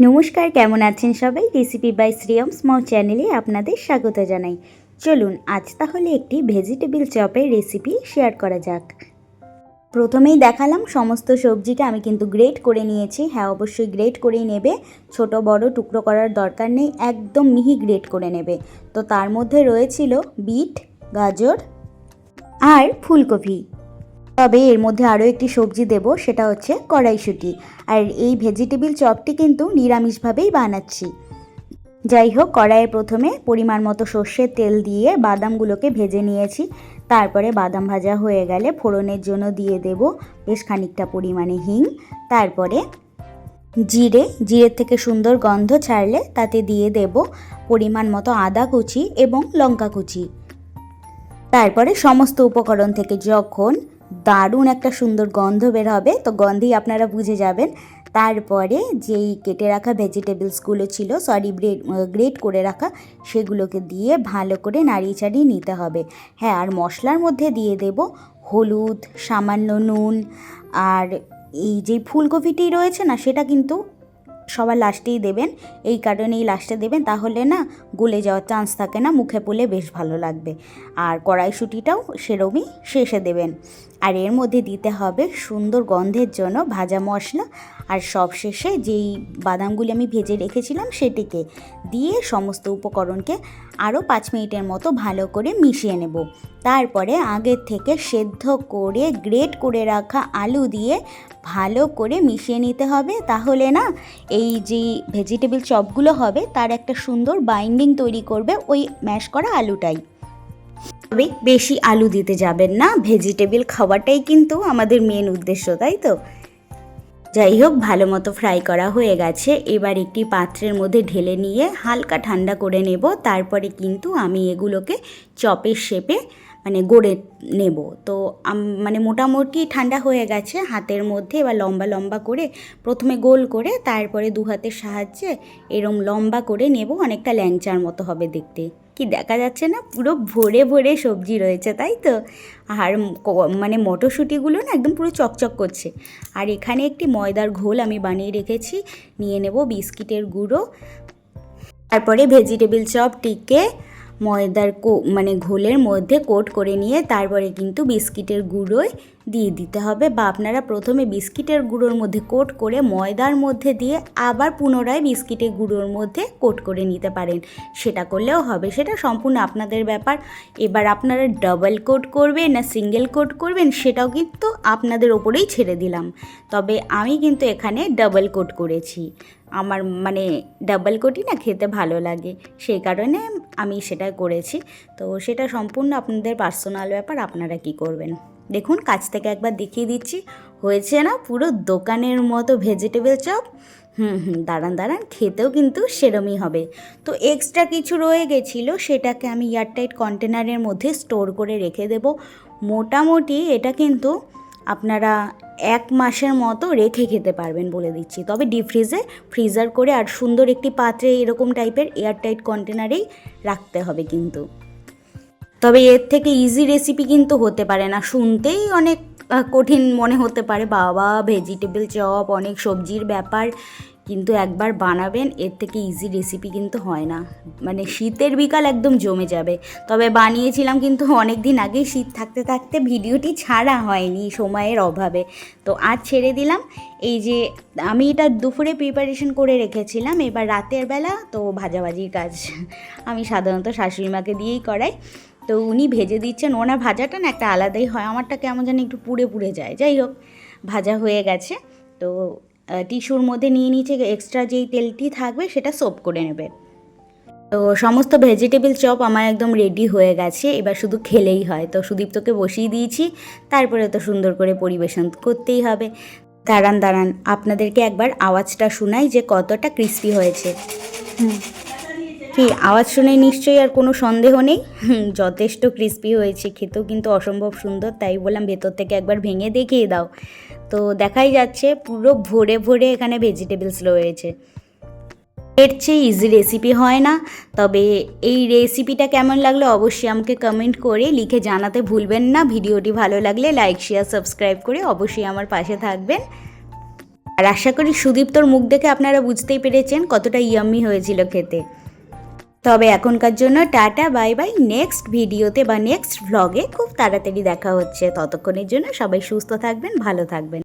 নমস্কার, কেমন আছেন সবাই? রেসিপি বাই শ্রিয়ম স্মল চ্যানেলে আপনাদের স্বাগত জানাই। চলুন আজ তাহলে একটি ভেজিটেবিল চপের রেসিপি শেয়ার করা যাক। প্রথমেই দেখালাম সমস্ত সবজিটা আমি কিন্তু গ্রেট করে নিয়েছি। হ্যাঁ, অবশ্যই গ্রেট করেই নেবে, ছোট বড় টুকরো করার দরকার নেই, একদম মিহি গ্রেট করে নেবে। তো তার মধ্যে রয়েছিল বিট, গাজর আর ফুলকপি। তবে এর মধ্যে আরও একটি সবজি দেব, সেটা হচ্ছে কড়াইশুঁটি। আর এই ভেজিটেবিল চপটি কিন্তু নিরামিষভাবেই বানাচ্ছি। যাই হোক, কড়াইয়ে প্রথমে পরিমাণ মতো সর্ষের তেল দিয়ে বাদামগুলোকে ভেজে নিয়েছি। তারপরে বাদাম ভাজা হয়ে গেলে ফোড়নের জন্য দিয়ে দেব বেশ খানিকটা পরিমাণে হিং। তারপরে জিরের থেকে সুন্দর গন্ধ ছাড়লে তাতে দিয়ে দেব পরিমাণ মতো আদা কুচি এবং লঙ্কা কুচি। তারপরে সমস্ত উপকরণ থেকে যখন দারুণ একটা সুন্দর গন্ধ বের হবে, তো গন্ধেই আপনারা বুঝে যাবেন, তারপরে যেই কেটে রাখা ভেজিটেবলসগুলো ছিল, গ্রেট করে রাখা, সেগুলোকে দিয়ে ভালো করে নাড়িয়ে চাড়িয়ে নিতে হবে। হ্যাঁ, আর মশলার মধ্যে দিয়ে দেব হলুদ, সামান্য নুন, আর এই যে ফুলকপিটি রয়েছে না, সেটা কিন্তু সবার লাস্টেই দেবেন। এই কারণেই লাস্টে দেবেন, তাহলে না গলে যাওয়ার চান্স থাকে না, মুখে পড়লে বেশ ভালো লাগবে। আর কড়াইশুঁটিটাও সেরকমই শেষে দেবেন। আর এর মধ্যে দিতে হবে সুন্দর গন্ধের জন্য ভাজা মশলা, আর সবশেষে যেই বাদামগুলি আমি ভেজে রেখেছিলাম সেটিকে দিয়ে সমস্ত উপকরণকে আরও 5 মিনিটের মতো ভালো করে মিশিয়ে নেব। তারপরে আগের থেকে সেদ্ধ করে গ্রেট করে রাখা আলু দিয়ে ভালো করে মিশিয়ে নিতে হবে। তাহলে না এই যে ভেজিটেবল চপগুলো হবে তার একটা সুন্দর বাইন্ডিং তৈরি করবে ওই ম্যাশ করা আলুটাই। তবে বেশি আলু দিতে যাবেন না, ভেজিটেবল খাওয়াটাই কিন্তু আমাদের মেন উদ্দেশ্য, তাই তো? যাই হোক, ভালো মতো ফ্রাই করা হয়ে গেছে। এবার একটি পাত্রের মধ্যে ঢেলে নিয়ে হালকা ঠান্ডা করে নেব। তারপরে কিন্তু আমি এগুলোকে চপের শেপে গড়ে নেব। তো মোটামুটি ঠান্ডা হয়ে গেছে হাতের মধ্যে। এবার লম্বা লম্বা করে প্রথমে গোল করে, তারপরে দু হাতের সাহায্যে এরম লম্বা করে নেব। অনেকটা ল্যাংচার মতো হবে দেখতে। কি দেখা যাচ্ছে না, পুরো ভরে ভরে সবজি রয়েছে, তাই তো? আর মটরশুঁটিগুলো না একদম পুরো চকচক করছে। আর এখানে একটি ময়দার ঘোল আমি বানিয়ে রেখেছি, নিয়ে নেব বিস্কিটের গুঁড়ো। তারপরে ভেজিটেবল চপটিকে ময়দার ঘোলের মধ্যে কোট করে নিয়ে তারপরে কিন্তু বিস্কিটের গুঁড়োয় দিয়ে দিতে হবে, বা আপনারা প্রথমে বিস্কিটের গুঁড়োর মধ্যে কোট করে ময়দার মধ্যে দিয়ে আবার পুনরায় বিস্কিটের গুঁড়োর মধ্যে কোট করে নিতে পারেন। সেটা করলেও হবে, সেটা সম্পূর্ণ আপনাদের ব্যাপার। এবার আপনারা ডাবল কোট করবেন না সিঙ্গেল কোট করবেন সেটাও কিন্তু আপনাদের ওপরেই ছেড়ে দিলাম। তবে আমি কিন্তু এখানে ডাবল কোট করেছি। আমার ডাবল কোটই না খেতে ভালো লাগে, সেই কারণে আমি সেটা করেছি। তো সেটা সম্পূর্ণ আপনাদের পার্সোনাল ব্যাপার, আপনারা কি করবেন। দেখুন, কাছ থেকে একবার দেখিয়ে দিচ্ছি, হয়েছে না পুরো দোকানের মতো ভেজিটেবল চপ? দাঁড়ান, খেতেও কিন্তু সেরমই হবে। তো এক্সট্রা কিছু রয়ে গেছিলো, সেটাকে আমি এয়ারটাইট কন্টেনারের মধ্যে স্টোর করে রেখে দেব। মোটামুটি এটা কিন্তু আপনারা 1 মাসের মতো রেখে খেতে পারবেন বলে দিচ্ছি। তবে ডিপ ফ্রিজার করে আর সুন্দর একটি পাত্রে এরকম টাইপের এয়ারটাইট কন্টেনারেই রাখতে হবে কিন্তু। তবে এর থেকে ইজি রেসিপি কিন্তু হতে পারে না। শুনতেই অনেক কঠিন মনে হতে পারে, বাবা ভেজিটেবল চপ অনেক সবজির ব্যাপার, কিন্তু একবার বানাবেন, এর থেকে ইজি রেসিপি কিন্তু হয় না। শীতের বিকাল একদম জমে যাবে। তবে বানিয়েছিলাম কিন্তু অনেক দিন আগেই, শীত থাকতে থাকতে ভিডিওটি ছাড়া হয়নি সময়ের অভাবে। তো আজ ছেড়ে দিলাম। এই যে আমি এটা দুপুরে প্রিপারেশন করে রেখেছিলাম, এবার রাতের বেলা তো ভাজাভাজির কাজ আমি সাধারণত শাশুড়ি মাকে দিয়েই করাই। তো উনি ভেজে দিচ্ছেন, ওনার ভাজাটা না একটা আলাদাই হয়, আমারটা কেমন যেন একটু পুড়ে পুড়ে যায়। যাই হোক, ভাজা হয়ে গেছে। তো টিস্যুর মধ্যে নিয়ে নিচে এক্সট্রা যেই তেলটি থাকবে সেটা সোপ করে নেবে। তো সমস্ত ভেজিটেবল চপ আমার একদম রেডি হয়ে গেছে, এবার শুধু খেলেই হয়। তো সুদীপ্তকে বসিয়ে দিয়েছি, তারপরে তো সুন্দর করে পরিবেশন করতেই হবে। দাঁড়ান আপনাদেরকে একবার আওয়াজটা শোনাই যে কতটা ক্রিস্পি হয়েছে। কি আওয়াজ শুনে নিশ্চয়ই আর কোনো সন্দেহ নেই, যথেষ্ট ক্রিস্পি হয়েছে, খেতেও কিন্তু অসম্ভব সুন্দর। তাই বললাম ভেতর থেকে একবার ভেঙে দেখিয়ে দাও। তো দেখাই যাচ্ছে পুরো ভরে ভরে এখানে ভেজিটেবলস রয়েছে। এর চেয়ে ইজি রেসিপি হয় না। তবে এই রেসিপিটা কেমন লাগলো অবশ্যই আমাকে কমেন্ট করে লিখে জানাতে ভুলবেন না। ভিডিওটি ভালো লাগলে লাইক শেয়ার সাবস্ক্রাইব করে অবশ্যই আমার পাশে থাকবেন। আর আশা করি সুদীপ্তর মুখ দেখে আপনারা বুঝতেই পেরেছেন কতটা ইয়াম্মি হয়েছিল খেতে। তবে এখনকার জন্য টাটা, বাই বাই। নেক্সট ভিডিওতে বা নেক্সট ভ্লগে খুব তাড়াতাড়ি দেখা হচ্ছে। ততক্ষণের জন্য সবাই সুস্থ থাকবেন, ভালো থাকবেন।